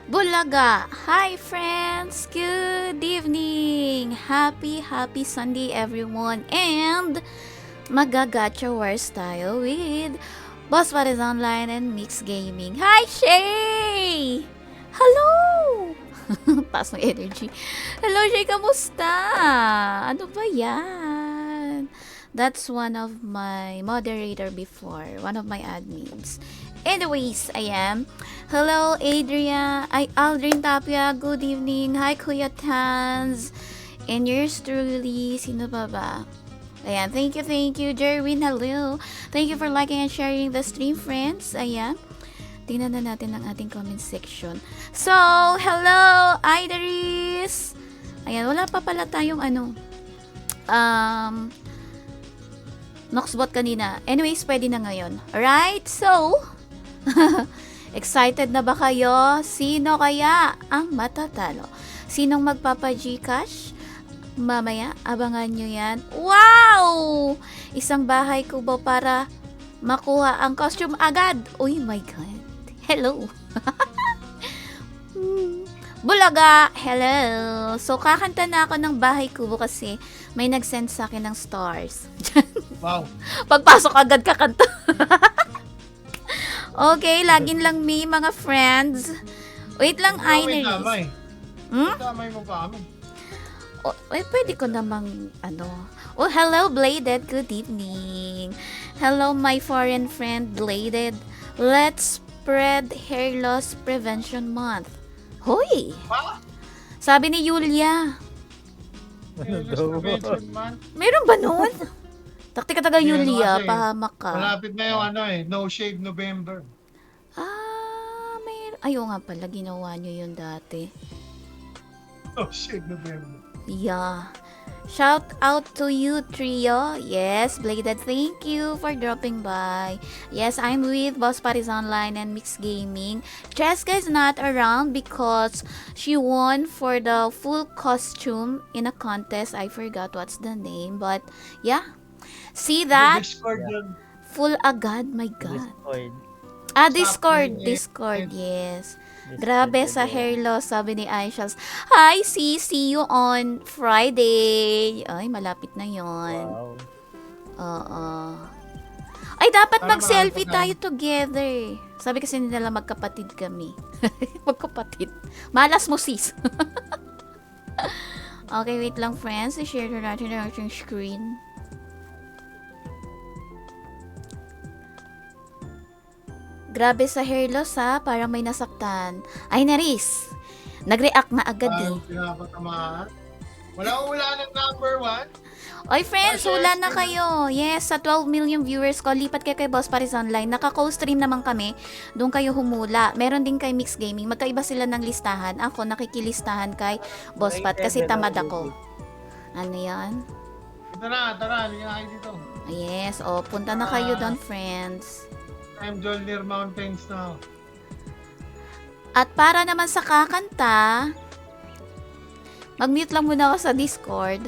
Bulaga! Hi friends! Good evening! Happy Sunday everyone! And Magagacha Wars tayo with Boss Pares Online and Mix Gaming. Hi Shay! Hello! Taas ng energy. Hello Shay, kamusta? Ano ba yan? That's one of my moderator before, one of my admins. Anyways, I am. Hello, Adria. Aldrin Tapia. Good evening. Hi, Kuya Tans. And yours truly, sino pa ba? Ayan, thank you, Jerwin. Hello. Thank you for liking and sharing the stream, friends. Ayan. Tingnan na natin ang ating comment section. So, hello, Idaris. Ayan, wala pa pala tayong Noxbot kanina. Anyways, pwede na ngayon. Alright, so, excited na ba kayo? Sino kaya ang matatalo? Sinong magpapa-Gcash? Mamaya, abangan nyo yan. Wow! Isang bahay kubo para makuha ang costume agad. Oh my God. Hello. Bulaga, hello. So, kakanta na ako ng bahay kubo kasi may nag-send sa akin ng stars. Wow. Pagpasok agad kakanta. Okay, lagin lang me, mga friends. Wait lang, Ineris. Damay mo pa kami. Pwede ko namang, Oh, hello, Bladed. Good evening. Hello, my foreign friend, Bladed. Let's spread hair loss prevention month. Hoy! Ha? Sabi ni Yulia. Ano daw? Meron ba nun? Taktika taga Yulia, Kasi, pahamak ka. Malapit na yung No Shave November. Meron. Ayaw nga pala, ginawa nyo yun dati. No Shave November. Yeah. Shout out to you, Trio. Yes, Bladed, thank you for dropping by. Yes, I'm with Boss Paris Online and Mix Gaming. Cheska is not around because she won for the full costume in a contest. I forgot what's the name, but yeah. See that? Discord yun. Full agad, my God. Discord. Discord, yes. Grabe sa hair loss, sabi ni Aishals. Hi, see you on Friday. Ay, malapit na yon. Wow. Oo. Ay, dapat Para mag-selfie makapag- tayo together. Sabi kasi nila magkapatid kami. Magkapatid. Malas mo, sis. Okay, wait lang, friends. I-share na natin ang ating screen. Grabe sa hair loss, ha. Parang may nasaktan. Ay, Naris. Nag-react na agad, Ayaw eh. pinapatamaan. Wala ng number 1. Oy, friends, hula na kayo. Yes, sa 12 million viewers ko, lipat kayo kay Boss Paris Online. Naka-co-stream naman kami. Doon kayo humula. Meron din kay Mix Gaming. Magkaiba sila ng listahan. Ako, nakikilistahan kay Boss Pat kasi tamad ako. Ano yan? Tara, linya kayo dito. Yes, punta na kayo doon, friends. I'm Jolnir Mountains now. At para naman sa kakanta, mag-mute lang muna ako sa Discord.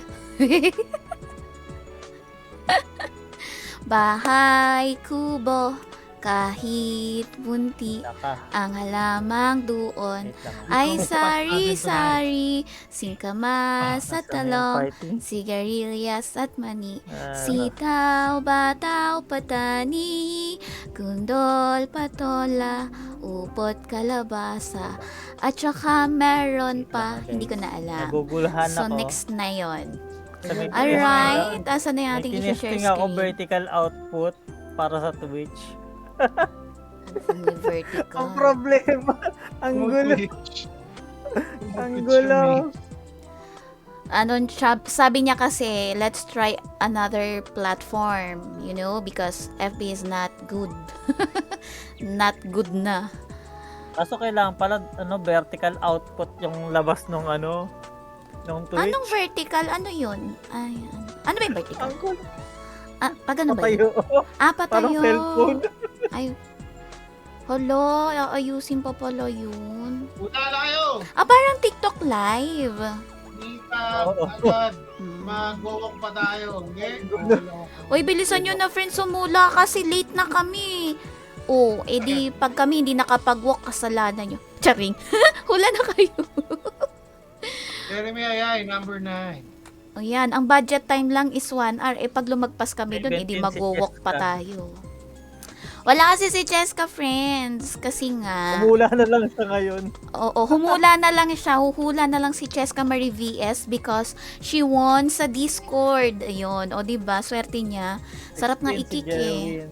Bahay kubo, kahit bunti, ang halamang doon ay sari-sari, singkamas at talong, sigarilyas at mani, sitaw, bataw, patani, gundol, patola, upot, kalabasa, at saka meron pa, hindi ko na alam. Nagugulahan So, ako. next na yon. Sa may Alright, asan na yung May ating i-share tinesting ako screen? vertical output para sa Twitch. Ano yung vertical? Ang problema, ang gulo. Ang gulo. Sabi niya kasi, let's try another platform, because FB is not good. Not good na. Kaso kailangan pala vertical output yung labas nung nung Twitch. Anong vertical? Ano yun? Ay, ano ba yung vertical? Ang gulo. Pag ano ba yun? Patayo. Parang Patayo. cellphone. Ay, hala, ayusin pa pala yun. Una na kayo. Parang TikTok live. Dita, Oo. agad. Hmm. Mag-walk pa tayo. Okay? Uy, bilisan nyo na, friends, sumula kasi late na kami. Edi pag kami hindi nakapag-walk, kasalanan nyo. Charing. Hula na kayo. Jeremy Ayay, number 9. O yan, ang budget time lang is 1 hour. Pag lumagpas kami doon, May edi 20 si mag-walk pa Cheska. tayo. Wala kasi si Cheska, friends. Kasi nga, Umula na lang siya ngayon. oo, humula na lang siya. Huhula na lang si Cheska Marie VS because she won sa Discord. Ayun, o diba, swerte niya. Sarap nga Si ikik eh. Jerwin.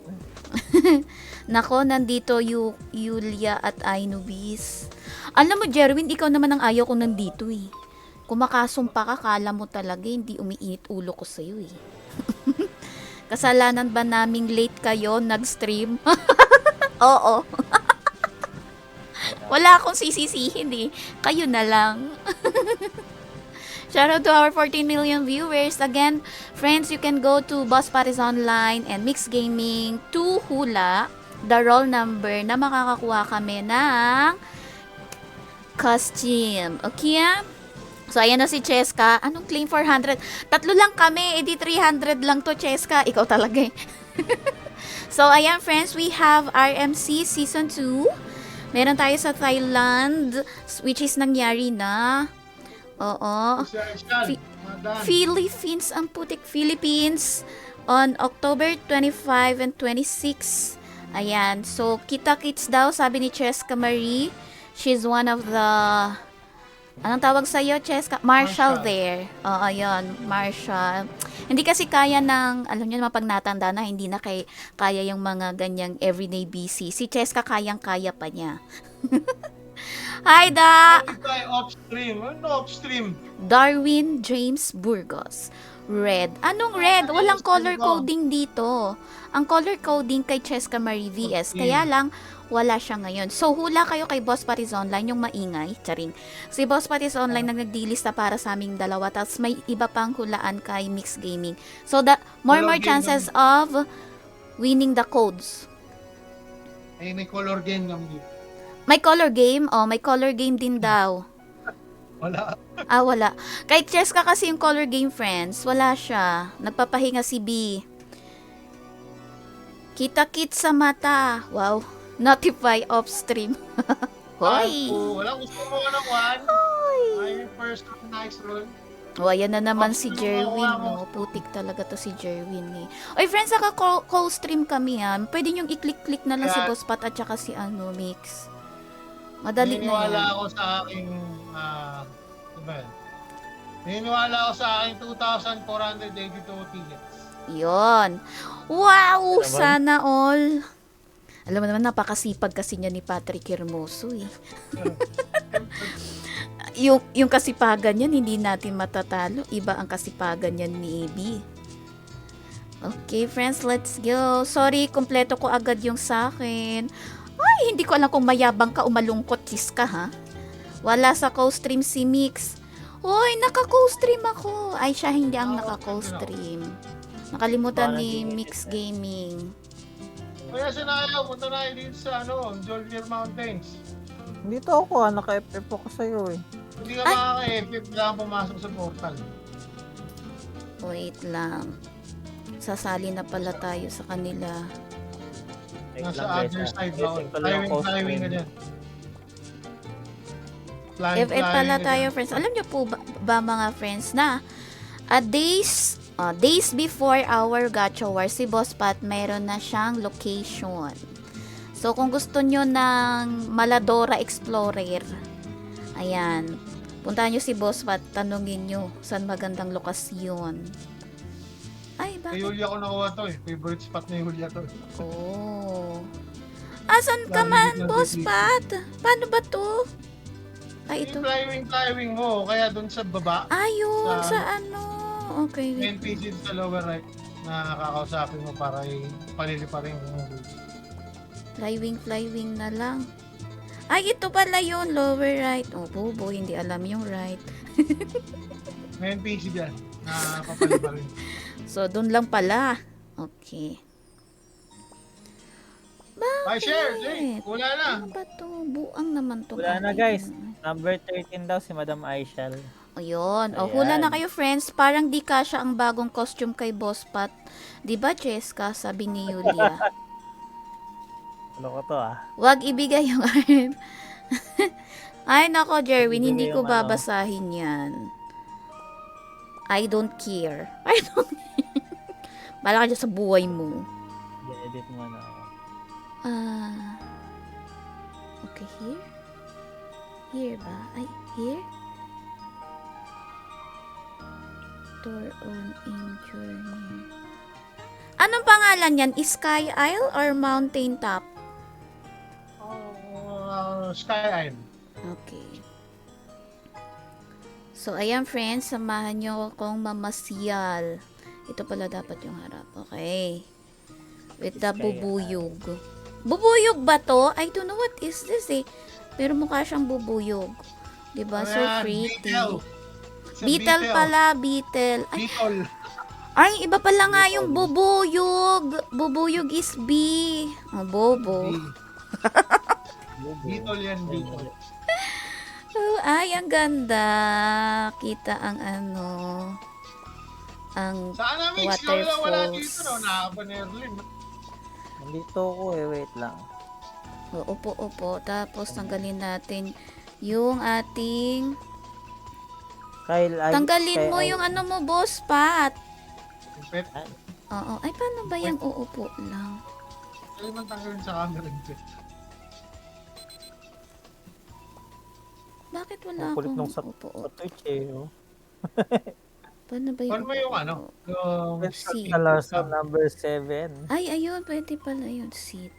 Nako, nandito Yulia at Ainubis. Alam mo, Jerwin, ikaw naman ang ayaw ko nandito eh. Kung makasumpa ka, kala mo talaga hindi umiinit ulo ko sa'yo eh. Kasalanan ba naming late kayo nag-stream? Oo. Wala akong sisisihin eh. Kayo na lang. Shout out to our 14 million viewers. Again, friends, you can go to Boss Paris Online and Mix Gaming to hula the roll number na makakakuha kami ng costume. Okay? So, ayan na si Cheska. Anong claim 400? Tatlo lang kami. Edi 300 lang to, Cheska. Ikaw talaga eh. So, ayan friends. We have RMC Season 2. Meron tayo sa Thailand, which is nangyari na. Oo. Philippines, ang putik. Philippines on October 25 and 26. Ayan. So, kita-kits daw, sabi ni Cheska Marie. She's one of the... Anong tawag sa'yo, Cheska? Marshall there. Oo, ayun. Marshall. Hindi kasi kaya ng, alam niyo naman pag natanda na, hindi na kaya yung mga ganyang everyday busy. Si Cheska kayang-kaya pa niya. Hi, Da! Off-stream. Ano off-stream? Darwin James Burgos. Red. Anong red? Walang color coding dito. Ang color coding kay Cheska Marie VS. Kaya lang, wala siya ngayon. So, hula kayo kay Boss Paris Online, yung maingay. Charing. Si Boss Paris Online nag-nagdilista para sa aming dalawa. Tapos may iba pang hulaan kay Mix Gaming. So, more chances of winning the codes. Ay, may color game naman dito. May color game? Oh, may color game din daw. Wala. Wala. Kay Cheska kasi yung color game, friends. Wala siya. Nagpapahinga si B. Kita-kit sa mata. Wow. Notify off stream. Hoy! Wala, gusto mo ka ng one? Hoy! Ay, first nice roll. O, ayan na naman si Off-stream Jerwin. ako. No? Putik talaga to si Jerwin eh. Oy, friends, saka co-stream kami ha. Pwede nyo i-click-click na lang si Yeah. Boss Pat at saka si Mix. Madali na Naniniwala yan. ako sa aking, diba yun? Naniniwala ako sa aking 2,482 tickets. Yon. Wow! Naman. Sana all. Alam mo naman, napakasipag kasi niya ni Patrick Hermoso eh. yung kasipagan niyan, hindi natin matatalo. Iba ang kasipagan niyan ni AB. Okay, friends, let's go. Sorry, kumpleto ko agad yung sa akin. Ay, hindi ko alam kung mayabang ka o malungkot, Cheska, ha? Wala sa co-stream si Mix. Hoy, naka-co-stream ako. Ay, siya hindi ang naka-co-stream. Nakalimutan ni Mix Gaming. Kaya sinayaw, punta na dito sa Jolnir Mountains. Dito ako, naka-FF ako sa'yo eh. Hindi ka Ay! makaka-FF, kailangan pumasok sa portal. Wait lang. Sasali na pala tayo sa kanila. Nasa other side na ako. Flying ka dyan. FF pala tayo, friends. Alam niyo po ba mga friends na days before our Gacha War, si Boss Pat mayroon na siyang location. So, kung gusto nyo ng Maladora Explorer, ayan, puntahan nyo si Boss Pat, tanungin nyo saan magandang lokasyon. Ay, Kay bakit? Julia ko nakuha to eh. Favorite spot ni Julia to. Oh. Asan ka man, Boss Pat? Paano ba to? Ay, ito. Yung flying mo, kaya dun sa baba, Ayun, Sa- sa ano? Okay. wait. NPC sa lower right, na kakausapin mo para paliliparin mo. Flywing na lang. Ay, ito pala yun, lower right. Oh, bobo, hindi alam yung right. May NPC dyan, na papaliparin. So, dun lang pala. Okay. Bye, share! Jay! Wala na! Ano ba to? Buang naman to. Wala na, guys. Number 13 daw si Madam Aishal. Ayun. O, Ayan. hula na kayo, friends. Parang di kasya ang bagong costume kay Boss Pat. Di ba, Cheska? Sabi ni Yulia. Ano ko to ah? Huwag ibigay yung RM. Ay, nako, Jerwin, Ibigay hindi ko yung ano. babasahin yan. I don't care. I don't Bala ka dyan sa buhay mo. I-edit mo na. Okay, here? Here ba? Ay, here? Door on in journey. Anong pangalan yan? Sky Isle or Mountain Top? Sky Isle. Okay. So, ayan friends, samahan nyo akong mamasyal. Ito pala dapat yung harap. Okay. With the Sky bubuyog. Bubuyog ba to? I don't know what is this eh. Pero mukha siyang bubuyog. Diba? So Ayan, pretty. Beetle. Sa Beetle pala, beetle. Ay, Beetle. ay, iba pala nga yung bubuyog. Bubuyog is B. Oh, bobo. Beetle yan, Beetle. Oh, ay, ang ganda. Kita ang ano. Ang Sana mix ka wala dito, waterfalls. no? Nakaka-Nerlin. Nandito ko wait lang. Upo. Tapos, tanggalin natin yung ating... Kyle, Tanggalin mo yung ano mo, boss, Pat. Pet, Oo. Ay, paano ba yung uupo lang? kaya man tanggalin sa camera yung pet. Bakit wala Ang kulit akong nung sa upo? Twitch eh. Oh. Paano ba Paano mo yung ano? Yung Seat. Lesson number 7. Ay, ayun. Pwede pala yun. Seat.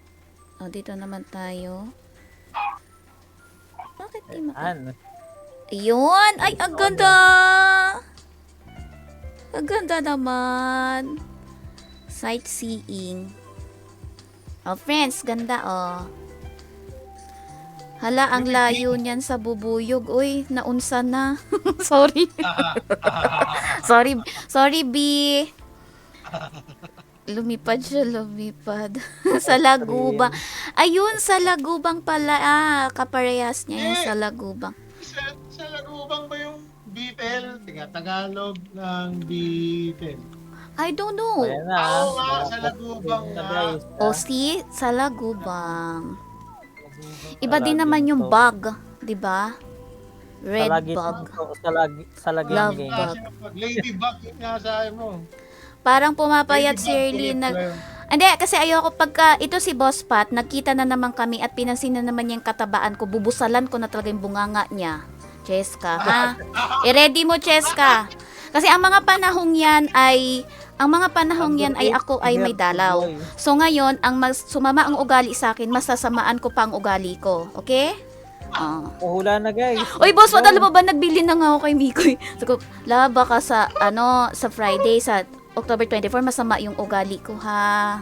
O, dito naman tayo. Bakit di maka... An. Ayun! Ay, ang ganda! Ang ganda naman. Sightseeing. Oh, friends, ganda oh. Hala, ang layo niyan sa bubuyog. Uy, naunsa na. Sorry. Sorry, B. Lumipad siya, lumipad. Sa Lagubang. Ayun, sa Lagubang pala. Kaparehas niya yung sa Lagubang. sa Lagubang ba yung Beetle? Tagalog ng Beetle. I don't know. Ayan na. Oo nga, sa Lagubang Na nga. guys. O see, sa Lagubang. Iba din naman yung bug, 'di ba? Red bug. Sa lagi Love ng game. bug. Ladybug yung nasabi mo. Parang pumapayat si Ladybug, Erlyn na... tuloy-tuloy. Hindi, kasi ayoko pagka ito si Boss Pat, nagkita na naman kami at pinansin na naman yung katabaan ko, bubusalan ko na talaga yung bunganga niya. Cheska, ha? I-ready mo, Cheska. Kasi ang mga panahong yan ay ako ay may dalaw. So ngayon, ang sumama ang ugali sa akin, masasamaan ko pa ang ugali ko. Okay? Uhula na guys. Uy, boss, alam mo ba, nagbili na nga ako kay Mikoy. Sabi ko, baka sa Friday, sa October 24, masama yung ugali ko, ha?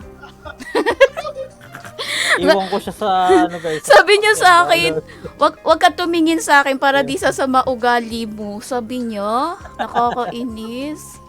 Iwan ko siya sa ano guys. Sabi niya sa akin, wag ka tumingin sa akin para di sasama ugali mo. Sabi niya, nakakainis.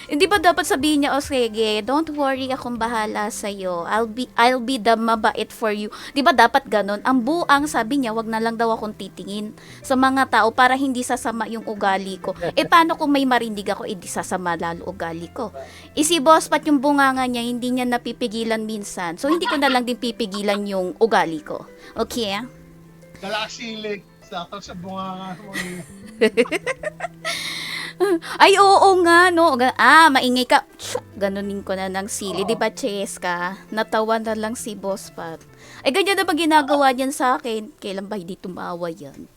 Hindi ba dapat sabihin niya, sige, don't worry, akong bahala sa'yo. I'll be the mabait for you. Di ba dapat ganun? Ang buang, sabi niya, wag na lang daw akong titingin sa mga tao para hindi sasama yung ugali ko. Paano kung may marinig ako, di sasama lalo ugali ko. Si Boss Pat, yung bunganga niya, hindi niya napipigilan minsan. So, hindi ko na lang din pipigilan yung ugali ko. Okay? Dalasilig. Sakto sa bunganga mo. Ay, oo nga, no. Maingay ka. Ganunin ko na ng sili. Di ba, Cheska? Natawa na lang si Boss Pat. Ay, ganyan na ba ginagawa niyan sa akin? Kailan ba hindi tumawa yan?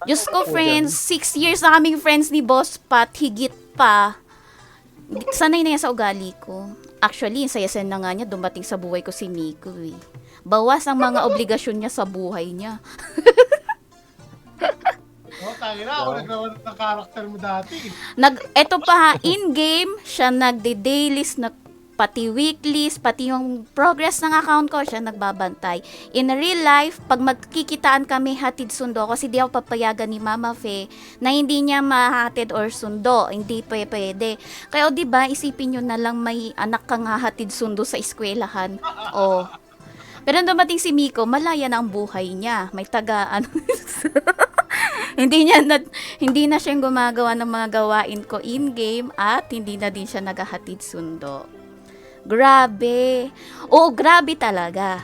Diyos ko, friends. 6 years na kaming friends ni Boss Pat. Higit pa. Sanay na yan sa ugali ko. Actually, saya-saya na nga niya dumating sa buhay ko si Nico, eh. Bawas ang mga obligasyon niya sa buhay niya. Tayo na, ako nagkaroon ng karakter mo dati. Eto pa ha, in-game, siya nagde-dailies, pati weeklies, pati yung progress ng account ko, siya nagbabantay. In real life, pag magkikitaan kami hatid sundo, kasi di ako papayagan ni Mama Fe na hindi niya mahatid or sundo, hindi pwede. Kaya di ba isipin nyo na lang may anak kang hahatid sundo sa eskwelahan. Pero nung dumating si Miko, malaya na ang buhay niya. May hindi na siya gumagawa ng mga gawain ko in-game at hindi na din siya naghahatid sundo. Grabe. Oo, grabe talaga.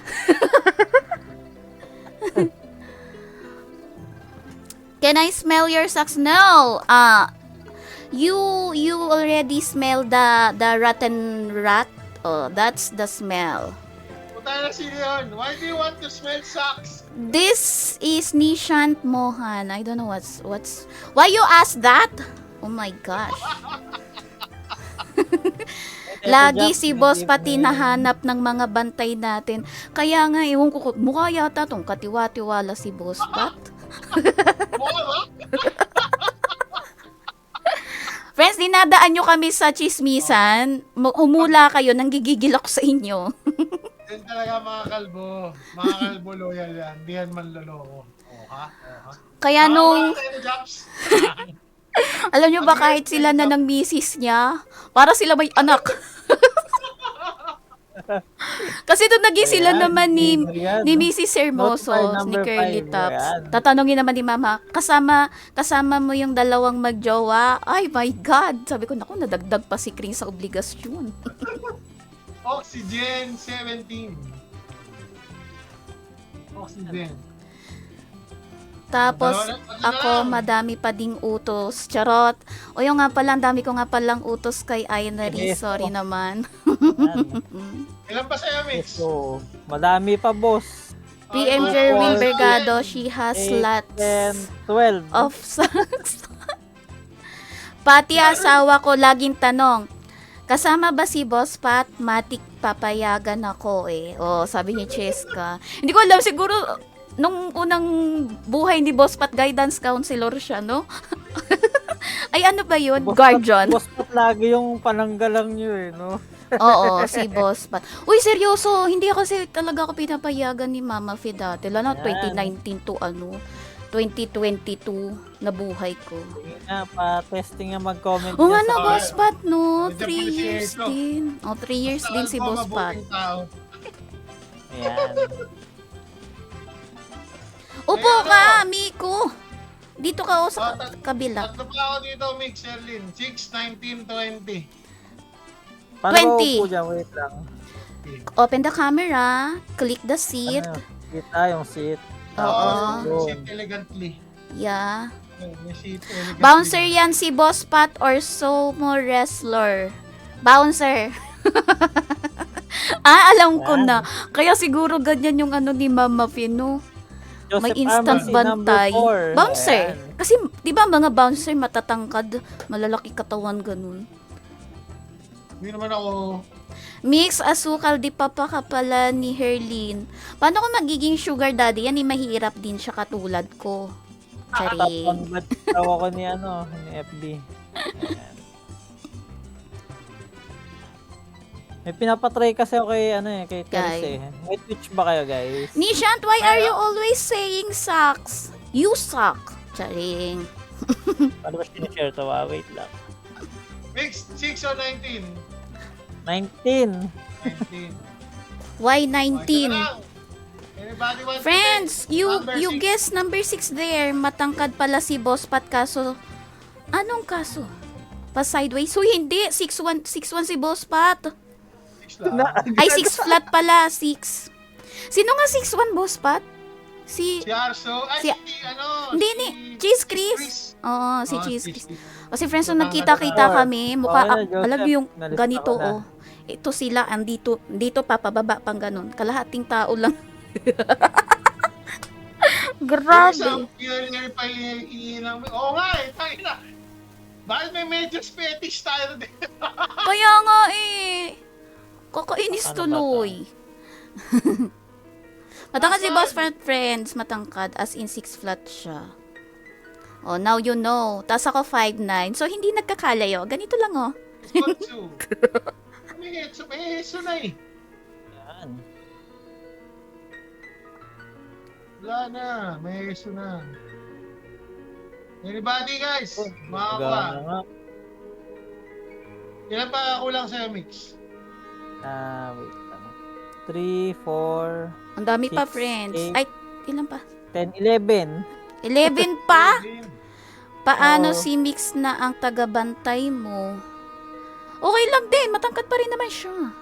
Can I smell your socks? No. You already smell the rotten rat. Oh, that's the smell. Puta na sino yun? Why do you want to smell socks? This is Nishant Mohan. I don't know what's. Why you ask that? Oh my gosh. Lagi si boss pati nahanap ng mga bantay natin. Kaya nga, ewan ko, mukha yata tong katiwa-tiwala si boss pat. Mukha ba? Friends, dinadaan nyo kami sa chismisan. Humula kayo, nanggigigil ako sa inyo. Yan talaga mga kalbo. Mga kalbo loyal yan. Hindi yan manloloko. Oh, ha? Kaya nung, Mga Japs. alam nyo ba kahit sila na ng misis niya, para sila may anak. Kasi doon naging sila Ayan, naman ni ayan. Mrs. Hermoso, Notify ni number Curly 5, Tops. ayan. Tatanungin naman ni Mama, kasama mo yung dalawang magjowa? Ay my God! Sabi ko, naku, nadagdag pa si Kring sa obligasyon. Oxygen 17. Oxygen. Tapos, Ano ako, lang? madami pa ding utos. Charot. O yung nga pala, ang dami ko nga palang utos kay Ainary. Yes, Sorry po. naman. Ilan pa sa'yo, Mix? So, madami pa, boss. PM Oh, Jerwin oh, Bergado, she has 8, lots 10, 12. of socks. Pati asawa ko, laging tanong, kasama ba si Boss Pat? Matik papayagan ako eh. Oh, sabi ni Cheska. Hindi ko alam, siguro, nung unang buhay ni Boss Pat, guidance counselor siya, no? Ay, ano ba yun? Guardian. Boss Pat lagi yung pananggalang nyo eh, no? Oo, si Boss Pat. Uy, seryoso, hindi kasi talaga ako pinapayagan ni Mama Fi dati. Lalo na Yan. 2019 to 2022 na buhay ko. Sige nga, pa-testing nga mag-comment Oo dyan nga sa na, akin. Boss Pat, no? Medyo 3 years pulisito. din. Oh, 3 years din si Boss Pat. Mabuting tao. Ayan. Upo Eh, ka, ano? Miko. Dito ka o sa Oh, kabila. Tatlo pa ako dito, Mix, Erlin. 6, 19, 20. Paano 20. ba upo dyan? Wait lang. Open the camera. Click the seat. Ano? Seat, yung seat. Oo. Yun. Sit elegantly. Yeah. May sit elegantly. Bouncer yan si Boss Pat or sumo wrestler. Bouncer. Alam ko Yan. na. Kaya siguro ganyan yung ano ni Mama Fino. May Joseph instant Armasi, number bantay. 4. Bouncer. Ayan. Kasi, di ba mga bouncer matatangkad, malalaki katawan ganun. Hindi naman ako. Mix asukal di papakapala ni Herlin. Paano ko magiging sugar daddy? Yan, mahirap din siya katulad ko. Top Charing. 1 batch daw ako ni FB. Ayan. May pinapatry kasi ako kay Tels Guy. eh. May Twitch ba kayo, guys? Nishant, why are you always saying sucks? You suck. Charing. Paano ba sinishare to? Wait lang. Mix, 6 or 19? 19. 19. Why Okay, 19? lang. Anybody want to Friends, take you number you 6? guess number 6 there. Matangkad pala si Boss Pat kaso. Anong kaso? Pa sideways? So hindi 6'1 si Boss Pat. 6 lang. Ay 6 flat pala, 6. Sino nga 6'1 Boss Pat? Si Si Arso. Ay, Si- si ano. Hindi si ni Cheese Chris. Oo, si Oh, Cheese Chris. Chris. Kasi friends, nung nagkita-kita kami, mukha, Okay na, Joseph. alam mo yung Nalista ganito, ko na. oh. Ito sila, andito, dito papababa pang ganun. Kalahating tao lang. Grabe. Isang year pa iinang. Oo nga eh, tayo na. Bakit may medyo fetish tayo din? Kaya nga eh. Kakainis Ano ba tuloy. Matangkad si Boss Friends, matangkad, as in 6 flat siya. Oh, now you know. Tapos ako 5'9". So, hindi nagkakalayo. Ganito lang, oh. Kotsu. May heso na eh. Yan. Wala na, may heso na. Anybody guys? Gana Makakuha. nga. Ilan pa kulang sa'yo, Mix? Wait lang. 3, 4, Ang dami pa, 6, friends. 8. Ay, ilan pa? 10, 11. 11 pa? Paano Oo. si Mix na ang tagabantay mo? Okay lang din, matangkad pa rin naman siya.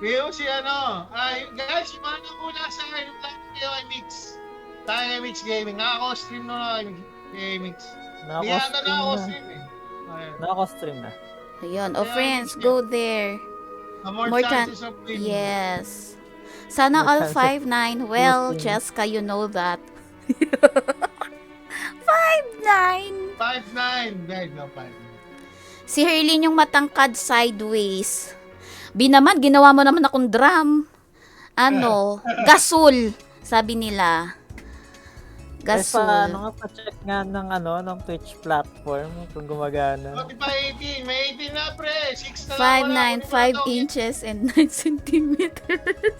Pero si ano, ay guys, yung mga nakula sa akin, yung like kayo kay Mix. Tayo kay Mix Gaming. Ako stream na kay Mix. Okay, mix. Hindi Nako yata na ako stream na. stream eh. Ayun. Nako stream na. Ayun. Oh, Yeah, friends, yeah. go there. More More chances of winning. Yes. Sana More all chances 5-9. Well, losing. Cheska, you know that. 5-9. 5-9. Guys, no, 5. Si Herlin yung matangkad sideways. Binaman, ginawa mo naman akong drum. Ano? Gasol. Sabi nila. Guys, Gasol. paano nga pa-check nga ng ng Twitch platform kung gumagana. Di ba 18? May 18 na pre. 6 na lang. 5'9", 5 inches, and 9 centimeters.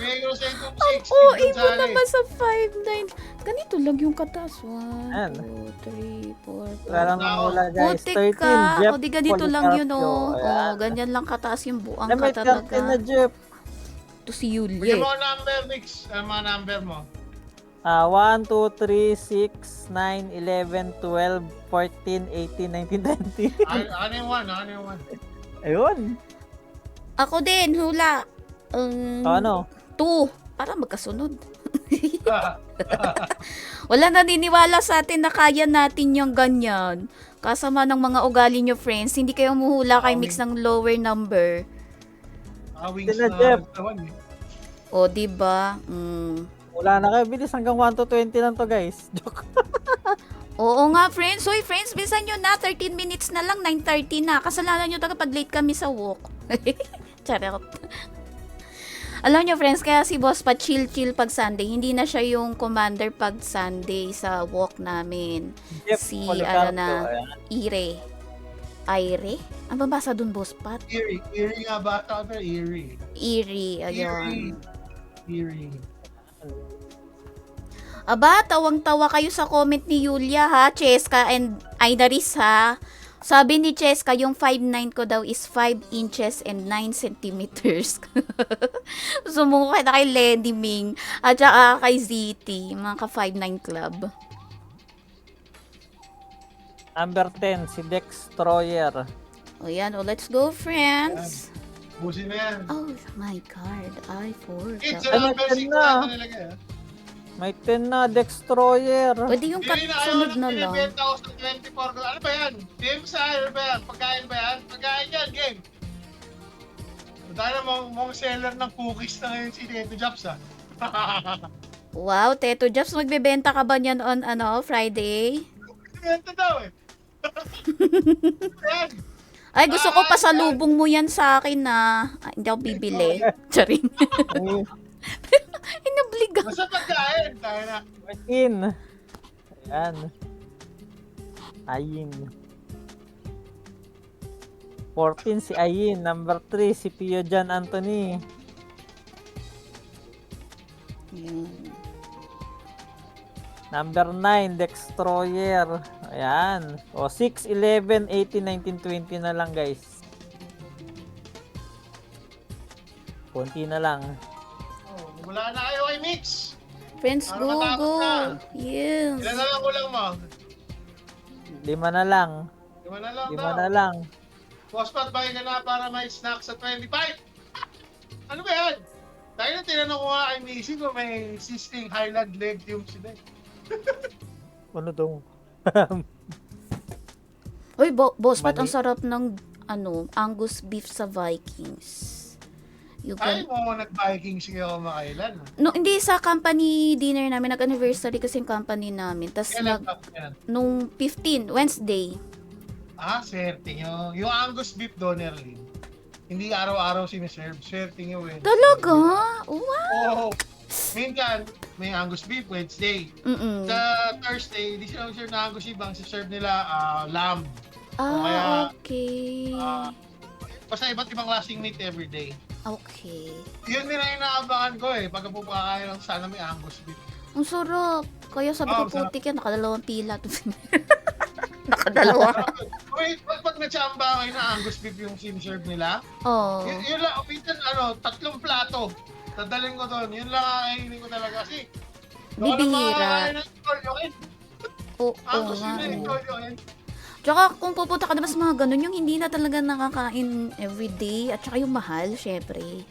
May grocery kong Ang 6. OA mo naman sa 5'9". Ganito lang yung kataas. 1, Ayan. 2, 3, 4, 5. Wala lang wala guys. Putik 13, ka. Jeff O di ganito lang yun, Policarpio. oh. Ayan. Oh, ganyan lang kataas yung buang Ay, may ka 13 na talaga. Jeff. To si Yulia. Bigyan mo ang number, Mix. Ano mga number mo? 1, 2, 3, 6, 9, 11, 12, 14, 18, 19, 20. Ano yung 1? Ano yung 1? Ayun. Ako din, hula. Ano? 2. Para magkasunod. Wala naniniwala sa atin na kaya natin yung ganyan. Kasama ng mga ugali nyo, friends. Hindi kayo muhula kay Mix ng lower number. Wings Sila, na Jeff. tawan eh. O, diba? Wala na kayo. Bilis hanggang 1 to 20 lang to guys. Joke. Oo nga, friends. Hoy, friends, bisan nyo na. 13 minutes na lang. 9:30 na. Kasalanan nyo talaga pag late kami sa walk. Charot. Alam nyo, friends, kaya si Boss pa chill pag Sunday. Hindi na siya yung commander pag Sunday sa walk namin. Jeff Si, Policarpio, na, ayan. Ire. Aire? Ang babasa dun, Boss Pat? Eerie. Eerie nga ba? Ito, eerie. Eerie, ayun. Eerie. Aba, tawang-tawa kayo sa comment ni Yulia ha, Cheska and Ainaris ha. Sabi ni Cheska, yung 5'9 ko daw is 5 inches and 9 centimeters. Sumungo ka na kay Lenny Ming at saka kay ZT, mga ka 5'9 club. Number 10, si Dextroyer. O yan, let's go friends. Busin na yan. Oh my God, I It's forgot. a number 6 na. na nilagay. May 10 na, Dextroyer. Pwede yung Hindi na sunod na lang. binibenta ko sa 24 ko. Ano ba yan? Game sa ano ba yan? Pagkain ba yan? Pagkain yan, game. Dahil mong seller ng cookies na ngayon si Neto Jobs ah. Wow, Teto Jobs, magbebenta ka ba niyan on Friday? Benta daw eh. Yan. Ay, gusto ko pasalubong mo yan sa akin na hindi ako bibili. Charing. Inabliga. Basta pagkain. Tayo na. 14. Ayan. Ayin. 14 si Ayin. Number 3 si Pio Jan Anthony. Number 9 Dextroyer. Ayan. O 6, 11, 18, 19, 20 na lang guys. Konti na lang. Oh, wala na kayo kay Mix. Friends, Para go, matapos go. na. Yes. Ilan na lang kulang mo? 5 na lang. 5 na lang 5 daw. na lang. Boss Pat, bakit ka na para may snacks sa 25? Ano ba yan? Dahil na tinanong ko nga kay Missy kung may existing Highland legumes sila. Ano daw? Uy, boss, ba't Mali. ang sarap ng Angus beef sa Vikings? You Ay can... mo, nag-Vikings kayo makailan. No, hindi sa company dinner namin. Nag-anniversary kasi yung company namin. Tapos Kailan ba yan? nung 15, Wednesday. Swerte nyo. Yung Angus beef doon, Erlyn. Hindi araw-araw siniserve. Swerte nyo eh. Talaga? Wow! Oo. Minsan, may Angus beef Wednesday. Mm-mm. Sa Thursday, di sila serve na Angus beef. Ang serve nila, lamb. kaya, Okay. Basta iba't ibang klaseng meat everyday. Okay. Yun din ang inaabangan ko eh. Pagka pupakain lang sana may Angus beef. Ang sarap. Kaya sabi ko, Sarap. putik yan, nakadalawang pila. Nakadalawa. Wait, pag natsamba kayo na Angus beef yung siniserve nila, Oh. yun lang, minsan 3 plato. Dadalhin ko doon. Yun lang ang kainin ko talaga kasi. Bibihira. Oo Angus nga. yun Oo. yun. Tsaka kung pupunta ka naman sa mga ganun, yung hindi na talaga nakakain everyday, at tsaka yung mahal, syempre.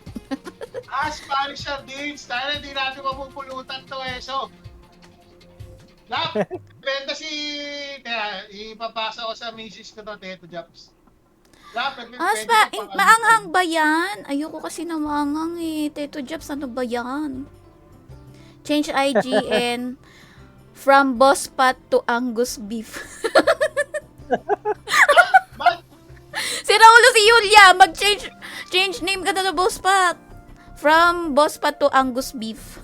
Spanish sardines. Dahil hindi natin mapupulutan to eh. So, Lap, benta si... Kaya, ipapasa ko sa misis ko to, Teto Japs. Lap, Maanghang ba yan? Ayoko kasi na maanghang eh. Teto Jobs, ano ba yan? Change IGN from Boss Pat to Angus Beef. Ba't? Si Raulo si Yulia, change name ka na Boss Pat. From Boss Pat to Angus Beef.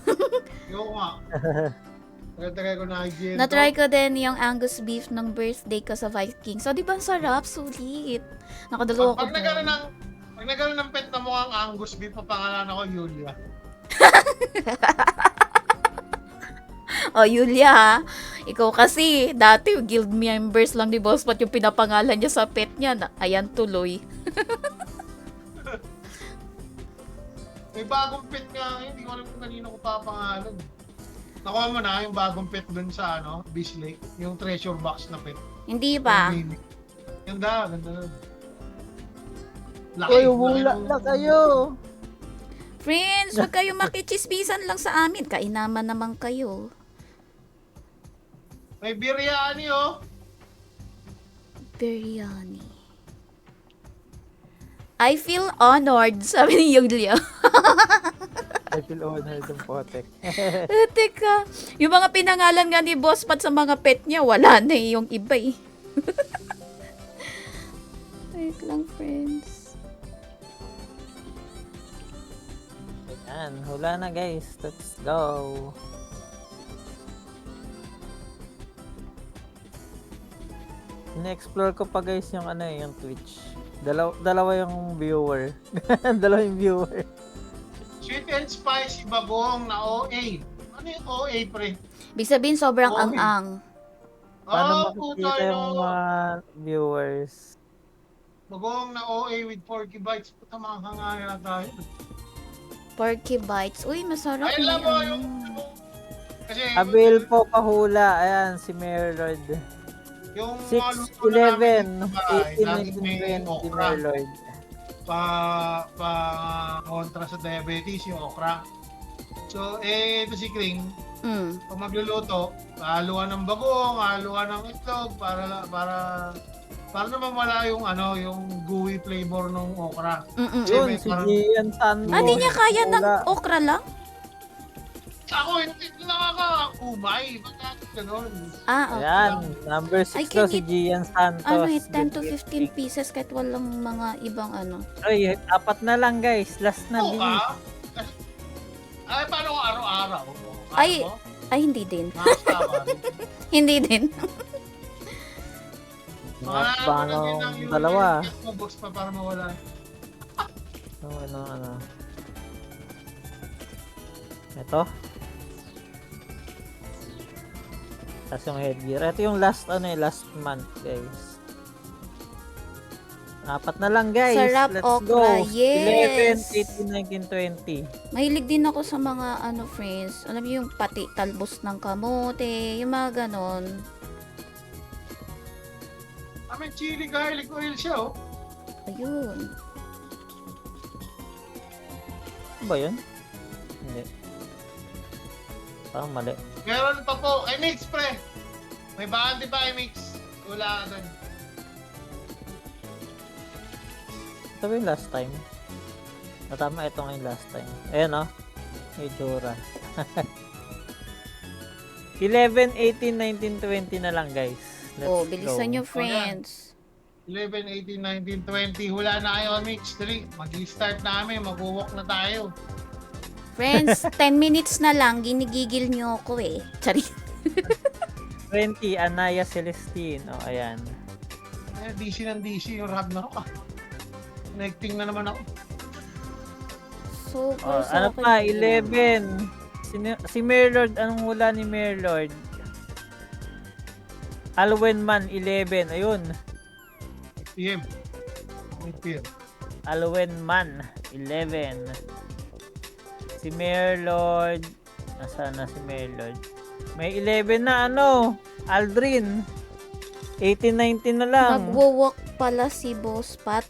Yung nga. Tagal-tagal ko na IGN to. Na-try ko din yung Angus Beef ng birthday ko sa Vikings. So, di ba ang sarap? Sulit. Nakadalawa ko Pag nagkaroon doon. ng... Pag nagkaroon ng pet na mukhang Angus beef, papangalan ako Yulia. Oh, Yulia ha. Ikaw kasi, dati guild members lang ni Boss Pat yung pinapangalan niya sa pet niya. Ayan tuloy. May bagong pet nga, hindi ko alam kung kanino ko papangalan. Nakuha mo na yung bagong pet dun sa Beast Lake, yung treasure box na pet. Hindi ba? Ganda, ganda nun. Uy, wala na kayo. Friends, huwag kayo makichismisan lang sa amin. Kainaman naman kayo. May biryani oh. Biryani. I feel honored, sabi ni Yulia. I feel honored ng potek. Teka, yung mga pinangalan nga ni Boss Pat sa mga pet niya, wala na eh, yung iba eh. Wait lang, friends. Ayan, hula na guys. Let's go. In-explore ko pa guys yung yung Twitch. Dalawa yung viewer. Dalawa yung viewer. Sweet and spicy bagong na OA. Ano yung OA, pre? Ibig sabihin, sobrang Okay. ang-ang. Paano puta makikita yung mga viewers? Bagong na OA with 40 bites. Puta, makakangaya na tayo. Porky Bites. Uy, masarap Ayun may lang mo ano. yung... Kasi Abil po pahula. Ayan, si Mayor Lord. yung mga luto na 6-11. namin sa bahay, laging may 18-19-20, okra. Mayor Lord. Kontra sa diabetes, yung okra. So, ito si Kring, Mm. pag magluluto, haluan ng bagong, haluan ng itlog para naman wala yung yung gooey flavor ng okra. Mm-mm. Kasi Yun, may si parang- Gian Santos. Hindi niya kaya ng Wala. okra lang? Ako, hindi nakaka-umay. Bakit ganun? Ah, okay. Ayan, number 6 I daw can si eat, Gian Santos. Ano eh, 10 to 15 pieces kahit walang mga ibang ano. Ay, 4 na lang guys. Last na Oo binis. ka? Ay, paano ko araw-araw? Ay, hindi din. Nakakasawa. Hindi din. Paano dalawa? Box pa para mawala. Ano. Ito. Tapos yung headgear. Ito yung last last month guys. 4 na lang guys. Sarap Let's okra, go. yes. 11, 18, 19, 20. Mahilig din ako sa mga ano, friends. Alam niyo yung pati talbos ng kamote, yung mga ganon. May chili garlic oil siya, oh. Ayun. Ano ba yun? Hindi. Parang mali. Meron pa po. Kay Mix, pre. May bahan di ba kay Mix? Wala ka doon. Ito ba yung last time? Tama, ito nga yung last time. Ayan o. May tsura. 11, 18, 19, 20 na lang guys. Let's Oh, bilisan go. nyo, friends. 11, 18, 19, 20. Hula na kayo, Mix. 3. Mag-start na kami. Mag-walk na tayo. Friends, 10 minutes na lang, ginigigil nyo ako eh. Sorry. 20, Anaya Celestine. O, ayan. DC ng DC yung Ragnarok, ah. Connecting na naman ako. Super O, ano pa? 11. Si Mayor anong hula ni Mayor Alwen Man, 11. Ayun. PM. May PM. Alwen Man, 11. Si Mayor nasaan na si Mayor May 11 na Aldrin. 18-19 na lang. Nagwo-walk pala si Boss Pat.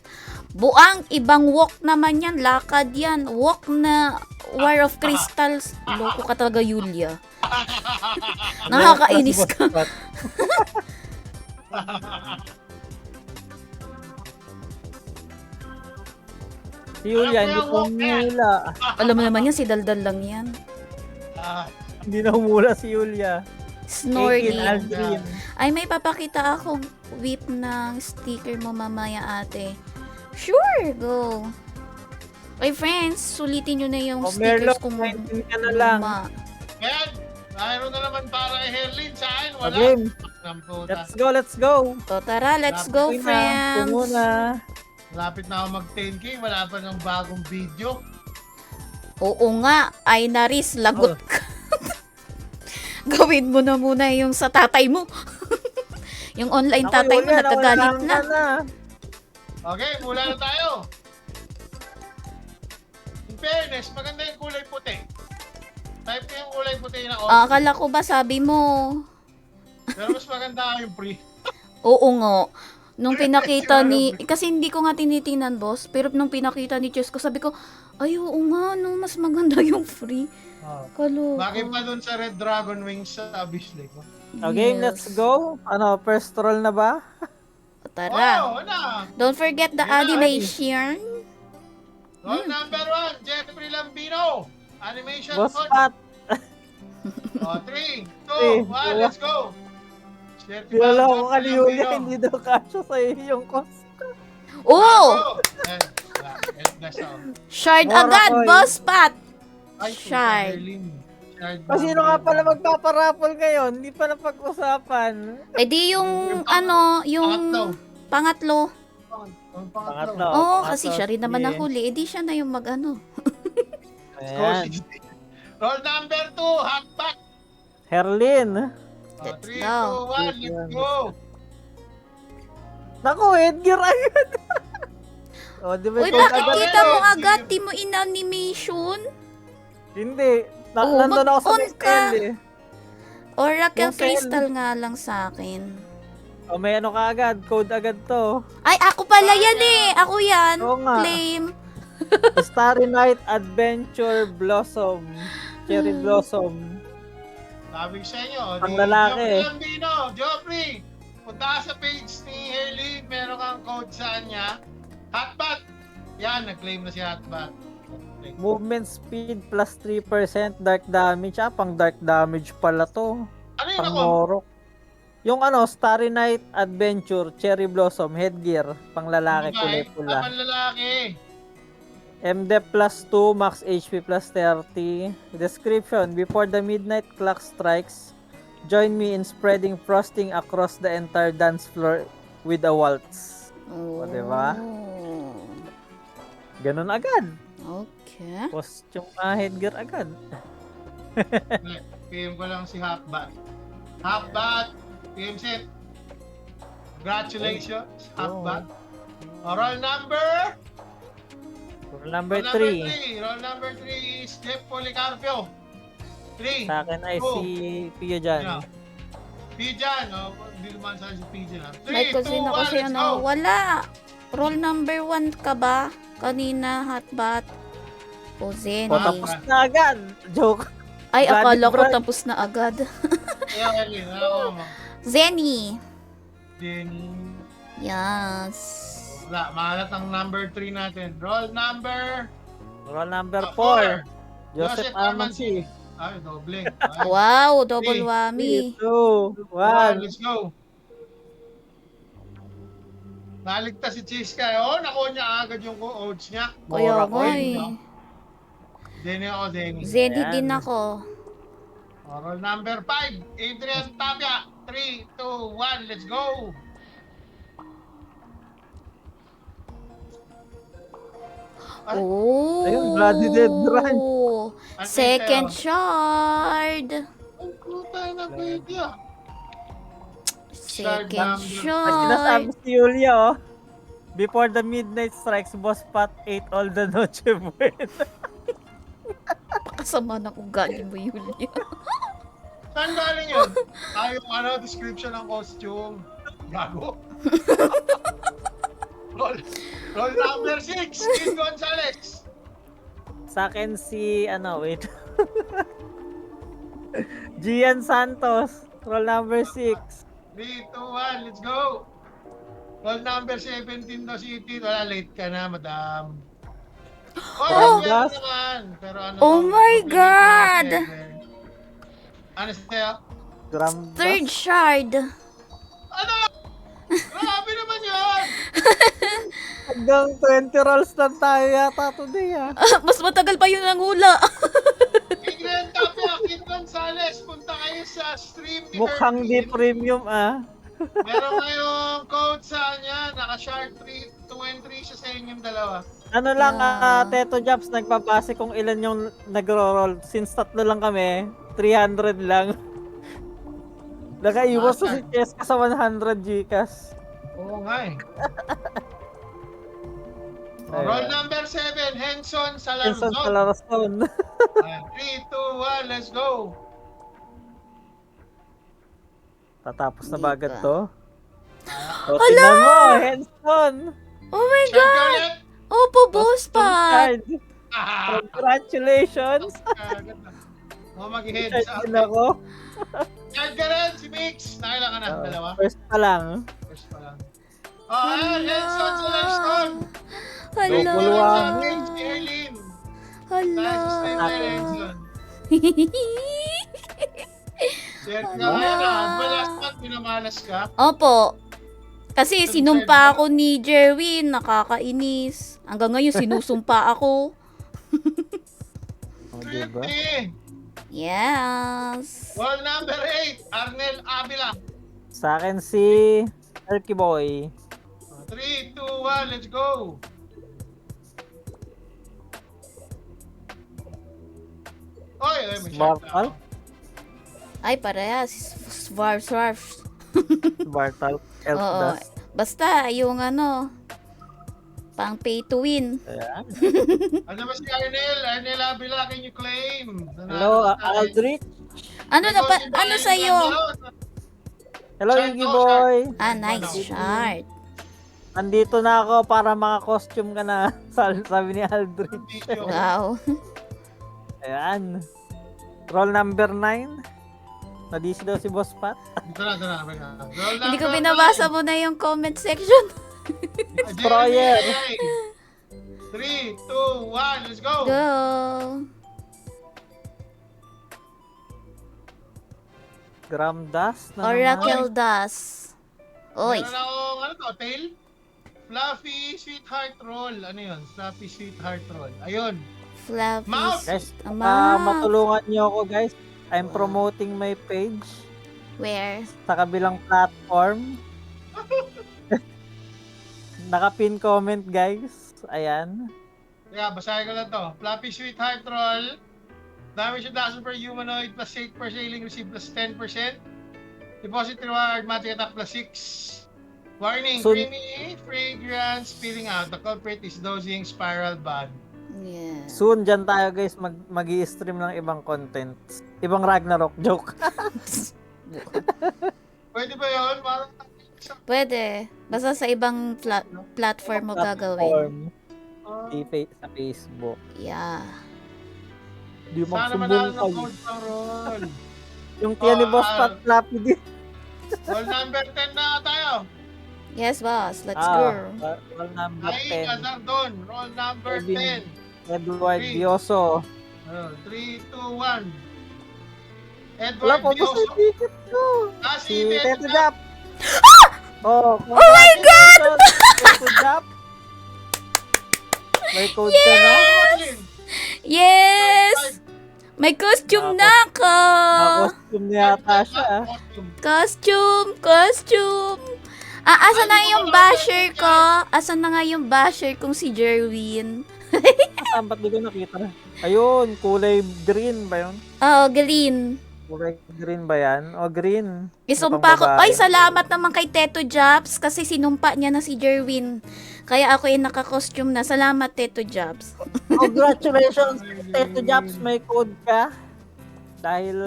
Buang ibang walk naman yan. Lakad yan. War of Crystals. Loko ka talaga, Yulia. Nakakainis ka. Boss Pat. Si Julia, hindi po humula. Alam mo naman yan, si Daldal lang yan. Ah, Hindi na humula si Julia. 18 Snorting. Aldrin. Ay, may papakita akong whip ng sticker mo mamaya, ate. Sure, go. Ay, friends, sulitin nyo na yung O stickers Merlo, kung 19 ka na lang. luma. Ayan, mayroon na naman para kay Herlin. Sa akin, O wala. game, Ng puta. let's go, let's go. So, tara, let's go, Lapit na, friends. Pumuna. Malapit na ako mag 10k, wala pa ng bagong video. Oo nga, ay naris, lagot ka. Gawin mo na muna yung sa tatay mo. Yung online Naku, tatay mo, Julia, nagkagalit nawala na. ka na. Okay, mula na tayo. In fairness, maganda yung kulay puti. Type ko yung kulay puti na Akala ko ba sabi mo? Pero mas maganda yung pre. Oo nga. Nung pinakita ni... Kasi hindi ko nga tinitingnan, boss. Pero nung pinakita ni Chess ko, sabi ko, ay, oo nga, no, mas maganda yung free. Kaloka. Bakit pa dun sa Red Dragon Wings sa Abyss Lake? O game, let's go. Ano, first roll na ba? Tara. Oh, na. Don't forget the animation. Roll number 1, Jeffrey Lambino. Animation Boss on. Pat. 3, 2, 1, let's go. Jeffrey Wala ko ka ni Julia, Lambino. hindi daw kasya sa'yo yung cost. Oh! That's all. Shard Mora agad, ko, boss Pat. Ay, Shard. Sino nga pala magpaparapol ngayon? Hindi pa napag-usapan. Eh di yung, ano, yung pangatlo. Pangatlo. Oo, pangatlo, kasi siya rin naman sige. nahuli. Eh di siya na yung mag-ano. Ayan. Roll number 2, Hotback. Herlin. Let's 3, go. 2, 1, let's go. Naku, headgear agad. O, di ba Uy, ikaw bakit agad? kita mo agad? Di mo in-animation? Hindi. Oo, Nandun ako sa mag-on ka. Excel eh. Oracle Yung Crystal nga lang sa akin. O, may ano ka agad. Code agad to. Ay, ako pala yan eh. Ako yan. Oo nga. Claim. Starry Night Adventure Blossom. Cherry Blossom. Sabi ko sa inyo, Pang lalaki. Joffrey Lambino, Joffrey, punta ka sa page ni Haley, meron kang code sa kanya. Hotbat. Yan, nag-claim na si Hotbat. Movement speed plus 3% dark damage. Pang dark damage pala to. Ano yun Pang ako? Morok. Yung ano, Starry Night Adventure, Cherry Blossom, headgear, pang lalaki, kulay pula. Pang lalaki. MDEP plus 2, max HP plus 30. Description, before the midnight clock strikes, join me in spreading frosting across the entire dance floor with a waltz. Oh. Diba? Ganun agad. Okay. Costume headgear agad. PM ko lang si Hotbat. Hotbat, PM set. Congratulations, Hotbat. Roll number? Number 3. Roll number 3 is Jeff Policarpio. 3. Sa akin ay Two. si Pio dyan. Pijan, hindi naman sa si Pijan. 3, Michael 2, Zin ako 1, sa'yo, let's no? go. Wala. Roll number 1 ka ba? Kanina, Hotbat. O Zenny. O, tapos na agad. Joke. Ay, Bloody akala ko Brand. tapos na agad. Ayan, Elin. Ano mo? Zenny. Then, Yes. wala. Mahalat ang number 3 natin. Roll number Roll number 4. 4. Joseph Amansi. Ay, doble. Wow, double 3, whammy. 2, 1. Let's go. Naligtas si Chiska. Oh, nakuha niya agad yung odds niya. Kaya Mora nga eh. Denny ako, Denny. Zenny Ayan. din ako. Roll number 5. Adrian Tapia. 3, 2, 1. Let's go. Ay. Oh. Ayun, Bloody Dead Run. Second shard. Ay, puta na pwede ah. Second number. Ay, sinasabi shard. si Julia, oh. Before the midnight strikes, Boss Pat ate all the noche buena. Pakasama na kung galing mo, Yulia. Saan galing yun? Yung description ng costume. Gago. roll number 6. Kid Gonzalez. Sa akin si, wait. Gian Santos, roll number 6. 3, 2, 1, let's go! Roll number 17 daw si Itin. Wala, late ka na, madam. Oh! Meron naman. Pero ano Oh to, my opening God! na 7. Ano sa'yo? Third shard. Ano? Grabe naman yun! Hanggang 20 rolls lang tayo yata today Mas matagal pa yun ang hula. Ignorant Tape, Akin Gonzalez, punta kayo sa stream ni Mukhang di Hercules. premium Meron kayong code sa kanya, naka-shark 3, 2 and 3 siya sa inyong dalawa. Ano lang, Yeah. Teto Jobs, nagpapase kung ilan yung nagro-roll. Since 3 lang kami, 300 lang. Nakaiwas to si Cheska sa 100 Gcash. Oo nga eh. Ayun. Roll number 7, Henson Pinsan sa Salarzon. Larazon. 3, 2, 1, let's go! Tatapos na Hindi ba agad pa. to? O, tingnan mo, Henson! Oh my Shark God! ulit! Opo, boss pa. Card. Ah! Congratulations! Mga mag-head Card sa din ako. Shark ka rin, si Mix! Nakailan ka na, dalawa? First pa lang. First pa lang. Oh, ayan, Henson Salarzon! Hala. Double one. Si Erlyn. Hala. Nice to stay there, Henson. Share ka ngayon last month, pinamalas ka. Opo. Kasi sinumpa ako ni Jerwin, nakakainis. Hanggang ngayon sinusumpa ako. O, diba? 50. Yes. Wall number 8, Arnel Avila. Sa akin si Turkey Boy. 3, 2, 1, let's go! Oy, may shot na Bartal? ako. Ay, parehas. Swarf. Bartal. Elf Oo. Dust. Basta, yung pang pay to win. Ayan. Ano ba si Arnel? Arnel Avila, can you claim? Hello, Aldrich. Ano sa'yo? Hello, Shard Iggy to, Boy. Nice shard. Nandito na ako para maka-costume ka na. Sabi ni Aldrich. Wow. Ayan. Roll number 9. Nadisi daw si Boss Pat. Dito na. Hindi ko binabasa mo na yung comment section. Destroyer. 3, 2, 1, let's go! Go. Gram Dust. Na Oracle Dust. Oy. Meron akong, ano to, tail? Fluffy Sweetheart Roll. Ano yun? Fluffy Sweetheart Roll. Ayun. Fluffy. Mouse! Guys, Ama. matulungan niyo ako guys. I'm promoting my page Where? sa kabilang platform. Naka-pin comment guys. Ayan. Kaya, basahin ko lang to. Fluffy Sweetheart Roll. Damage reduction per humanoid plus 8 per sailing receive plus 10%. Deposit reward, magic attack plus 6. Warning, So- creamy fragrance spilling out. The culprit is dozing spiral bud. Yeah. Soon dyan tayo guys mag-i-stream ng ibang content. Ibang Ragnarok joke. Pwede ba yun? Parang Pwede. Basta sa ibang platform mo gagawin. Sa Facebook. Yeah. Di sana magsumbong manalo ng kayo. code pang roll. Yung tiyan ni Boss Pat Flappy din. Roll number 10 na tayo. Yes, boss. Let's go. Roll number Ay, 10. Azardon. Roll number Kevin. 10. Edward Three. Dioso. 3, 2, 1. Wala Edward po po sa Dioso. ticket ko. Ah, Si si Teto Teto Jap. Oh my God! Teto Jap. May code ka na? Yes! May costume na ako! Costume niya yata siya. Costume! Asan na yung basher ko? Asan na nga yung basher kong si Jerwin? Saan ba't di ko nakita? Ayun, kulay green ba yun? Oo, green. Kulay green ba yan? O green. Isumpa ko. Mukhang babae. Ay, salamat naman kay Teto Jobs kasi sinumpa niya na si Jerwin. Kaya ako ay naka-costume na. Salamat, Teto Jobs. Congratulations, Teto Jobs, may code ka. Dahil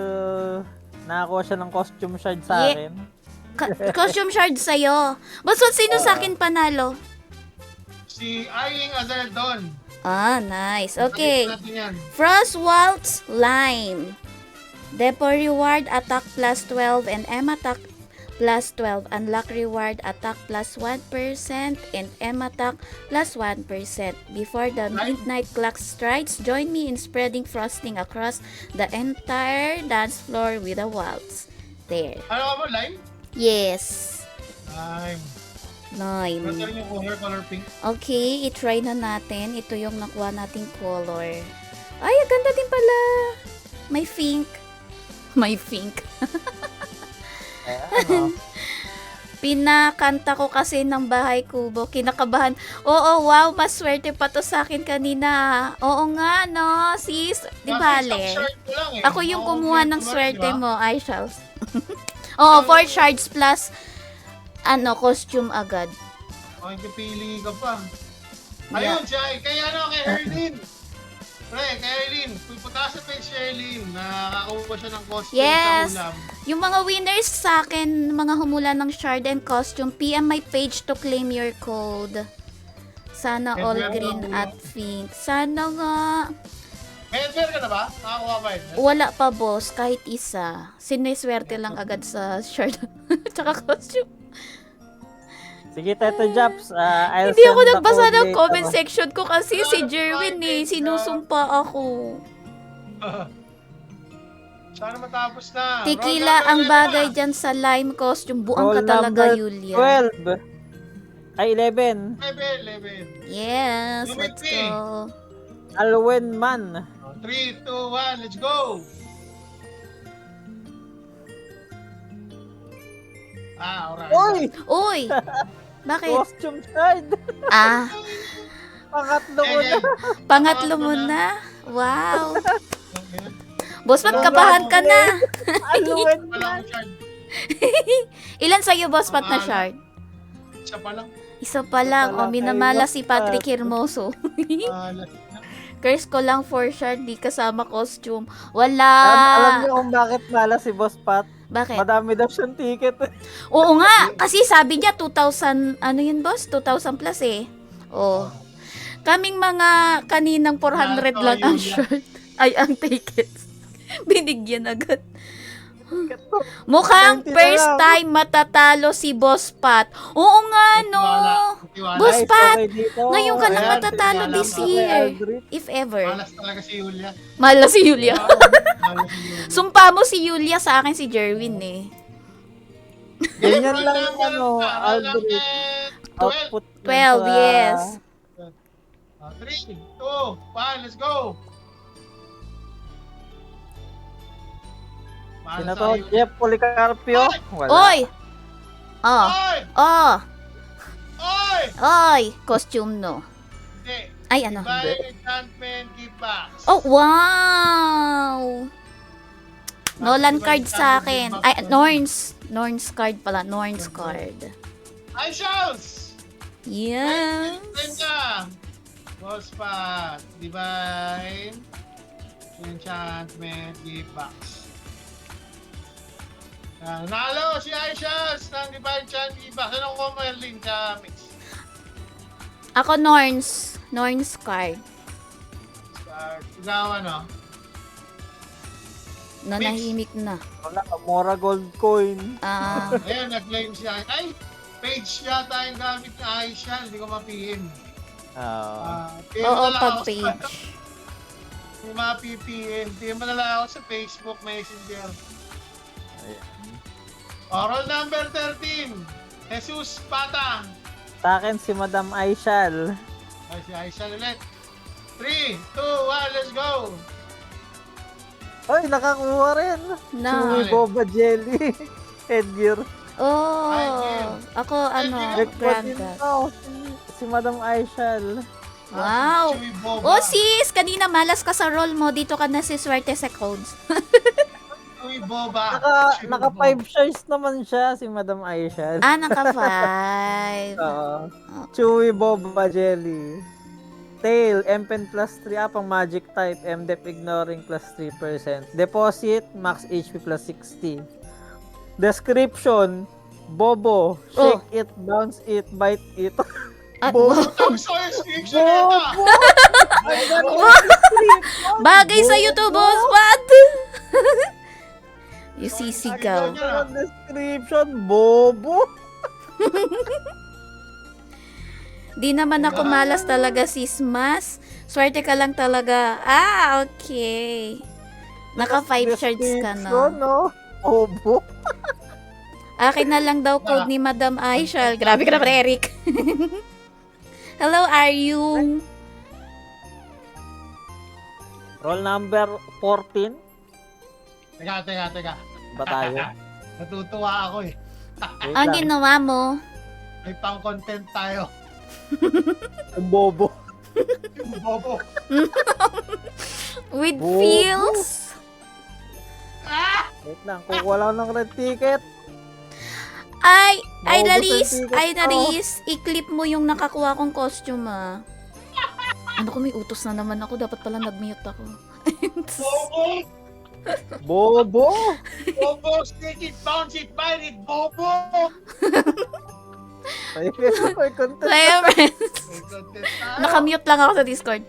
nakakuha siya ng costume shard sa Yeah. akin. Costume shard sa'yo. Basta sino sa akin panalo? Si Aying Azardon. Ah, nice. Okay. Natin yan. Frost Waltz Lime. Depo reward attack plus 12 and M attack plus 12. Unlock reward attack plus 1% and M attack plus 1%. Before the midnight clock strikes, join me in spreading frosting across the entire dance floor with a waltz. There. Ano ka mo, lime? Yes. Lime. Lime. Ano yung color pink? Okay, i-try na natin. Ito yung nakuha nating color. Ay, ang ganda din pala. May pink. May pink. Ano? Pinakanta ko kasi ng Bahay Kubo. Kinakabahan. Oo, wow, maswerte pa to sa akin kanina. Oo nga, no, sis. Di bale. Ako yung kumuha ng swerte mo, I shall. Oo, 4 shards plus costume agad. Okay, pili ka pa. Ayun, siya. Kaya kay Herlin. Pre, kay Herlin. Pupunta sa page si Herlin. Nakakuha siya ng costume Yes. sa ulam. Yung mga winners sa akin, mga humula ng shard and costume, PM my page to claim your code. Sana all green at pink. Sana nga. May advert ka na ba? Nakakuha ba yun? Wala pa, boss. Kahit isa. Sineswerte lang agad sa shard. Tsaka costume. Sige, Tete Japs. I'll Hindi send ako the nagbasa code ng later. comment section ko kasi si Jerwin sinusumpa ako. Sana matapos na. Tequila ang bagay dyan sa lime costume. Buang ka Roll talaga, number Yulia. 12. Ay, 11. 11. Yes, You let's with me? go. Alwen Man. 3, 2, 1, let's go! Alright. Uy! Uy! Bakit? Costume shard. Ah, Pangatlo mo na. pangatlo mo na. Wow. Boss, magkabahan ka na. Alwen Wala Man. akong shard. Ilan sa'yo, boss, pat na shard? Isa pa lang. Isa pa lang. O, Isa pa lang. minamala Ay, si Patrick Hermoso. Curse ko lang 4 shard, di kasama costume. Wala. Alam niyo kung bakit mala si Boss Pat? Bakit? Madami daw siyang ticket. Oo nga, kasi sabi niya 2,000, ano yun boss? 2,000 plus eh. Oh. Kaming mga kaninang 400 lang ang shirt. Ay, ang tickets. Binigyan agad. Mukhang 20 na first lang. time matatalo si Boss Pat. Oo nga, no. Boss Nice, Pat, okay dito. ngayon ka lang Ayan, matatalo tiwala this pa. year. Aldrich. If ever. Malas talaga si Julia. Mahal si Yulia. Malas si Julia. Sumpa mo si Yulia, sa akin si Jerwin eh. Ganyan Roll lang number, ano, roll Aldrich. number 12. Output 12, yes. 3, 2, 1, let's go! Sino to? Jeff Policarpio? Wala. Oy! Oh, Oy! oh, Oy! oy! Costume no. Hindi. Ay, ano? Divine Enchantment Givebox. Oh, wow! Nolan card sa akin. Ay, Norns. Norns card pala. Norns card. Ay, Charles! Yes. Ganda! Boss Pat. Divine Enchantment Givebox. Nalo si Aishas ng Divine Enchantment Givebox. Anong ko Merlin sa mix? Ako Norns. Norns card. Sigawan, no? Nanahimik na. Wala, Mora Gold Coin. Ah, Ayan, nag-claim siya. Ay, page yata yung gamit na Aisha. Hindi ko mapihim. oo, pag page. Hindi mapipihim. Hindi mo nala ako sa Facebook Messenger. Oral number 13. Jesus Patang. Sa akin si Madam Aishal. Ay, si Aisha ulit. 3, 2, 1, let's go! Ay, nakakuha rin. Na. Chewy Boba Jelly. Headgear. Oh, ako Check po din Granda. to. Si Madam Aishal. Wow. Chewy Boba. Oh, sis, kanina malas ka sa roll mo. Dito ka na si Swerte sa codes. Chewy Boba. Chewy Naka Boba. 5 shares naman siya, si Madam Aishal. Ah, naka 5. Oo. Chewy Boba Jelly. Tail, MPen plus 3 pang magic type, MDep ignoring plus 3%. Deposit, max HP plus 60. Description, Bobo, shake it, bounce it, bite it. Ah, Bobo. Gusto ko yung description nito. Ang ganda ng description. bagay sa to, Bobo. Boss Pat! Yung sisigaw. Ang ganda ng description, bobo. Di naman ako malas talaga, sis Mas. Swerte ka lang talaga. Ah, okay. Naka 5 shards ka Description, na. no? Bobo. Akin na lang daw code ni Madam Aishal. Grabe ka naman, Eric. Hello, Aryung. Roll number 14. Teka. Ba tayo? Natutuwa ako eh. Wait Ang lang. ginawa mo, May pang-content tayo. Ang bobo. Bobo. with Bobo. feels. Wait lang, kukuha lang ng red ticket. Ay, Bobo Naris, sa ticket ay ko. Naris, i-clip mo yung nakakuha kong costume, ah. Ano ko, may utos na naman ako. Dapat pala nag-mute ako. Bobo. Bobo. Bobo. Stick it, bounce it, bite it. Bobo. Ay, may content. Kaya, friends, May content tayo. nakamute lang ako sa Discord.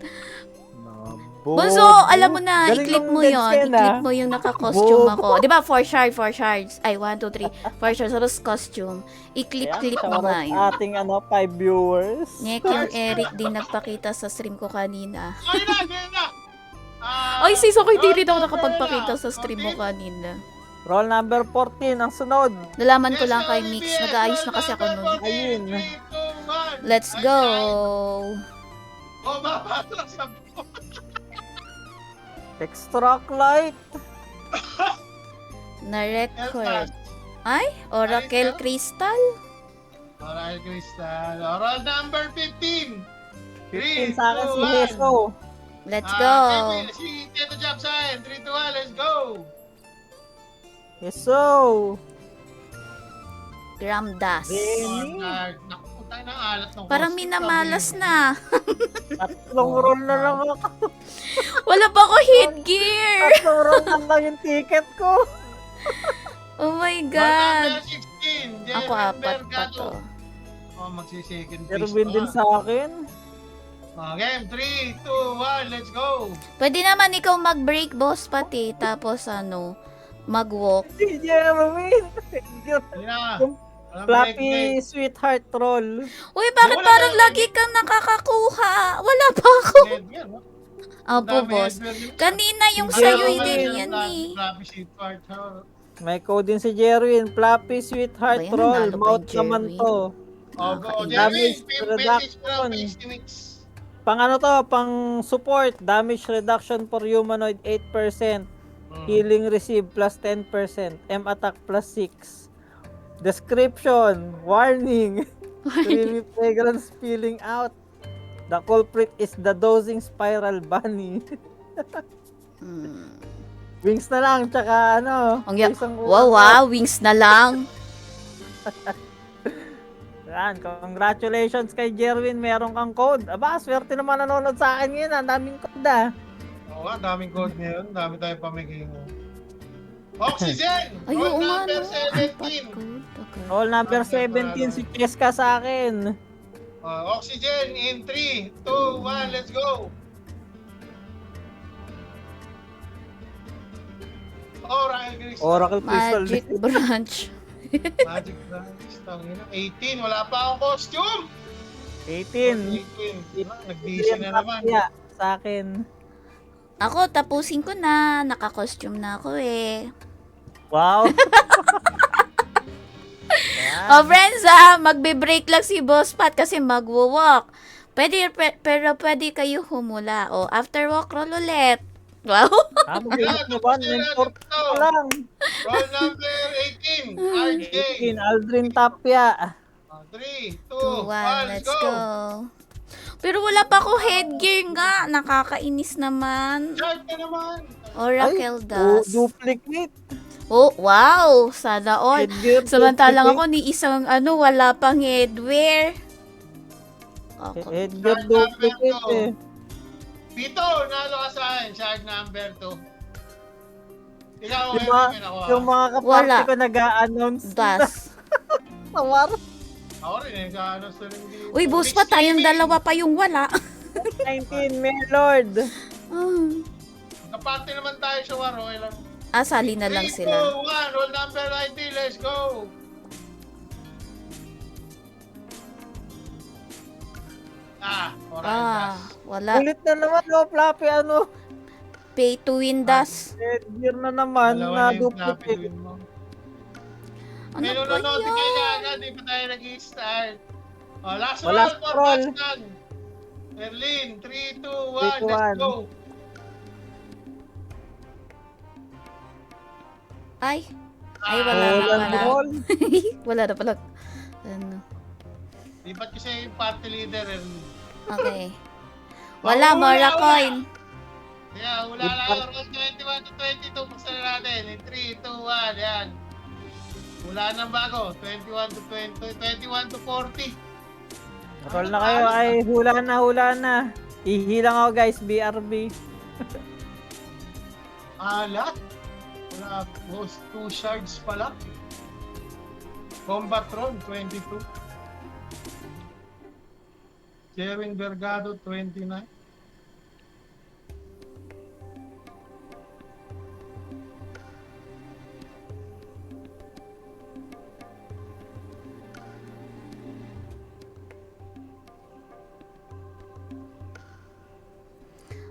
Bobo. Bunso, alam mo na, Galing i-clip ng mo dead yon, skin, i-clip ah. mo yung naka-costume Bobo. ako. Di ba, 4 shards. Ay, 1, 2, 3. 4 shards, tapos costume. I-clip mo nga yun. Ating 5 viewers. Nyek yung Eric din nagpakita sa stream ko kanina. Ayun na. Ay, sis, ako hindi rin ako nakapagpakita sa stream mo kanina. Roll number 14, ang sunod. Nalaman ko lang kay Mix, nag-aayos na kasi ako nun. Ayun. Let's go! Oh, mapasok sa Extract light. Na-record. Ay, Oracle Crystal? Alright, Crystal. Roll number 15. 15 sa akin si Heso. Let's go! Si Tito Japsain. 3, 2, 1, let's go. Heso. Gramdas. Benny. Naku, tayo ng alat ng Parang host. minamalas na. Tatlong roll na lang ako. Wala pa ako headgear! Tatlong roll na lang yung ticket ko. Oh my Roll God! number 16. Ako Jeremy 4 pa Mercado. to. Oh, magsi-second place Erwin pa din nga. sa akin. Game, 3, 2, 1, let's go. Pwede naman ikaw mag-break, boss, pati. Tapos mag-walk. Si Jerwin. Yun na. Yung Walang Flappy sweetheart roll. Uy, bakit Wala parang na, lagi kang nakakakuha? Wala pa ako. break. Opo, boss. Kanina yung Si sa'yo, Jeremy. hindi yan eh. Flappy Sweetheart. May code din si Jerwin. Flappy sweetheart Ba yan, roll. nanalo pa Mouth yung naman Jerwin. to. Oh, go. Nakakainis. Jeremy, Damage message reduction. mo lang, mix. Pang ano to? Pang support. Damage reduction for humanoid 8%. Healing receive plus 10%. M attack plus 6. Description. Warning. Creamy fragrance spilling out. The culprit is the dozing spiral bunny. Hmm. Wings na lang, tsaka ano. Ang ya- isang Wow, wings na lang. Yan, congratulations kay Jerwin, meron kang code. Aba, swerte naman nanonood sa akin ngayon, ang daming code ah. Oo nga, daming code ngayon. Dami tayong pamigay mo. Oxygen! Ay, Roll oo nga, number no. Apat 17. code. Okay. Roll number 17, si Cheska sa akin. Oxygen in 3, 2, 1, let's go! Oracle Crystal. Magic branch. Magic Branch. Tangina. 18, wala pa akong costume! 18. 18. Nag-DC na naman. Yeah, sa akin. Ako, tapusin ko na. Naka-costume na ako eh. Wow. Oh, friends, magbe-break lang si Boss Pat kasi magwo-walk. Pero pwede kayo humula. O, after walk, roll ulit. Wow. Mag-iingat na ba? Nag-4 lang. Roll number 18, RJ. 18, Aldrin Tapia. 3, 2, 2, 1, let's go. Pero wala pa ako headgear nga. Nakakainis naman. Chart ka naman. Oracle dust. Duplicate. Oh, wow. Sana all. Headgear, Samantalang ako duplicate. ni isang wala pang headwear. Okay. Headgear duplicate eh. Pito, nalo ka sa akin. Shard number 2. Ikaw, Yung mga, yung mga kaparty Wala. ko nag-a-announce. Das. Tawar. Ako rin eh, ano sa rin dito. Uy, boss pa, tayong dalawa pa yung wala. 19, may Lord. Ah. Kaparte naman tayo sa war, okay lang. Sali na lang 3, 2, sila. 1, roll number 90, let's go! Orange. Wala. Ulit na naman, Floppy, ano? Pay to win das. Year na naman, Dalawa na na yung floppy duplicate. twin mo. Ano May ba notify ka yan? agad, di pa tayo nag-i-start. Last Oh, roll last for roll. Bastard. Erlin, 3, 2, 1, 3, 2, let's 1. go! Ay, wala na Roll and pala. roll. Wala na pala. Ano? Lipat ko siya yung party leader, Erlin. Okay. Wala, Wala, Mora wala. coin. Kaya, wala lang yung roll 21 to 22. Buksan na natin. In 3, 2, 1. Yan. Wala nang bago. 21 to 20. 21 to 40. Roll na kayo, ay hula na. Ihilang ako guys, BRB. Ala. Wala. Boss, 2 shards pala. Combatron, 22. Kevin Vergado, 29.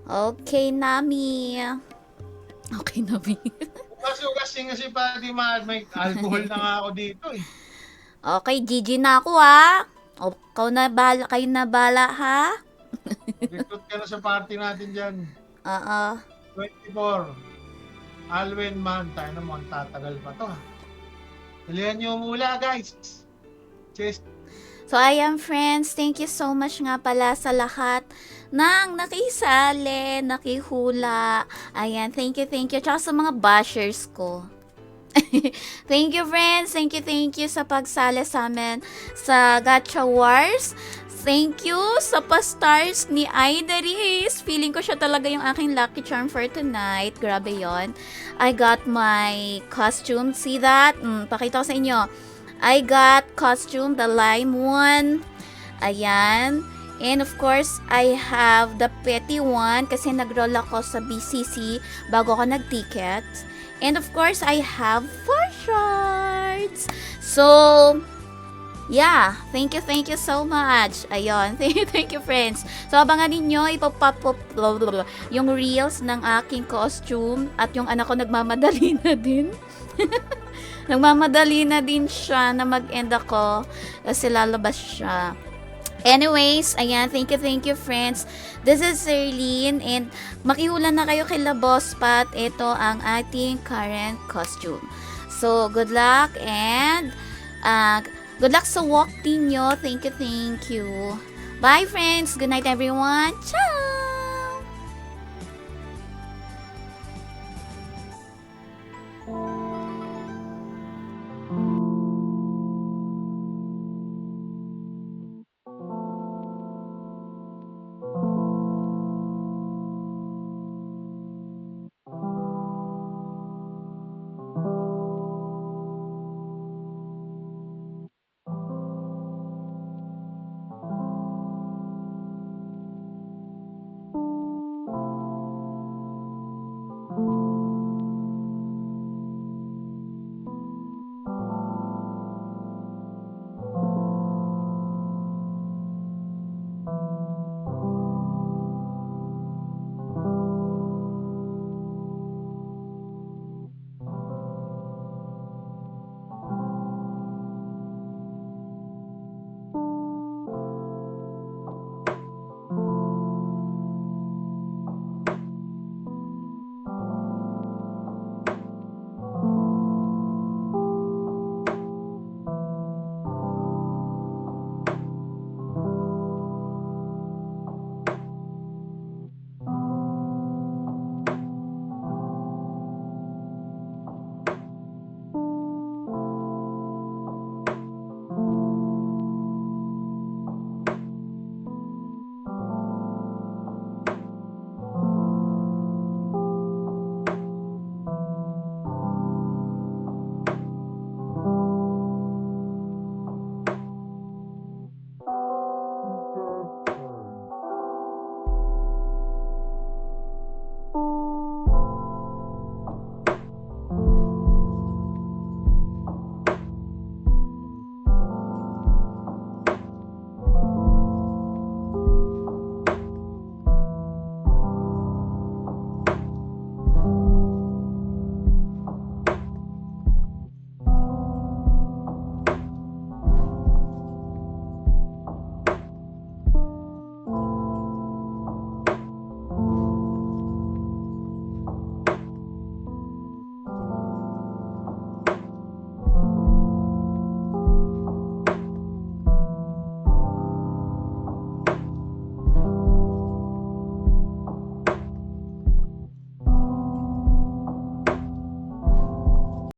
Okay, Nami. Okay, Nami. Bukas-ukas din kasi pa di may alcohol na nga ako dito eh. Okay, GG na ako ha. O, kayo na bala ha. Recruit ka na sa party natin dyan. Oo. 24. Alwin man. Tayo na mo, ang tatagal pa to ha. Dalihan nyo mula guys. Cheers. So, ayan friends, thank you so much nga pala sa lahat ng nakisali, nakihula. Ayan, thank you. Tsaka sa mga bashers ko. Thank you friends, thank you sa pagsali sa amin sa Gacha Wars. Thank you sa pa-stars ni Aida Riz. Feeling ko siya talaga yung aking lucky charm for tonight. Grabe yon. I got my costume. See that? Pakita ko sa inyo. I got costume, the lime one. Ayan. And of course, I have the petty one kasi nag-roll ako sa BCC bago ako nag-ticket. And of course, I have 4 shards. So, yeah. Thank you so much. Ayun. Thank you, friends. So, abangan ninyo, ipopop yung reels ng aking costume at yung anak ko nagmamadali na din. Nagmamadali na din siya na mag-end ako kasi lalabas siya. Anyways, ayan, thank you friends. This is Erlene and makihula na kayo kay La Boss Pat. Ito ang ating current costume. So, good luck and good luck sa walk ninyo. Thank you. Bye friends. Good night everyone. Ciao!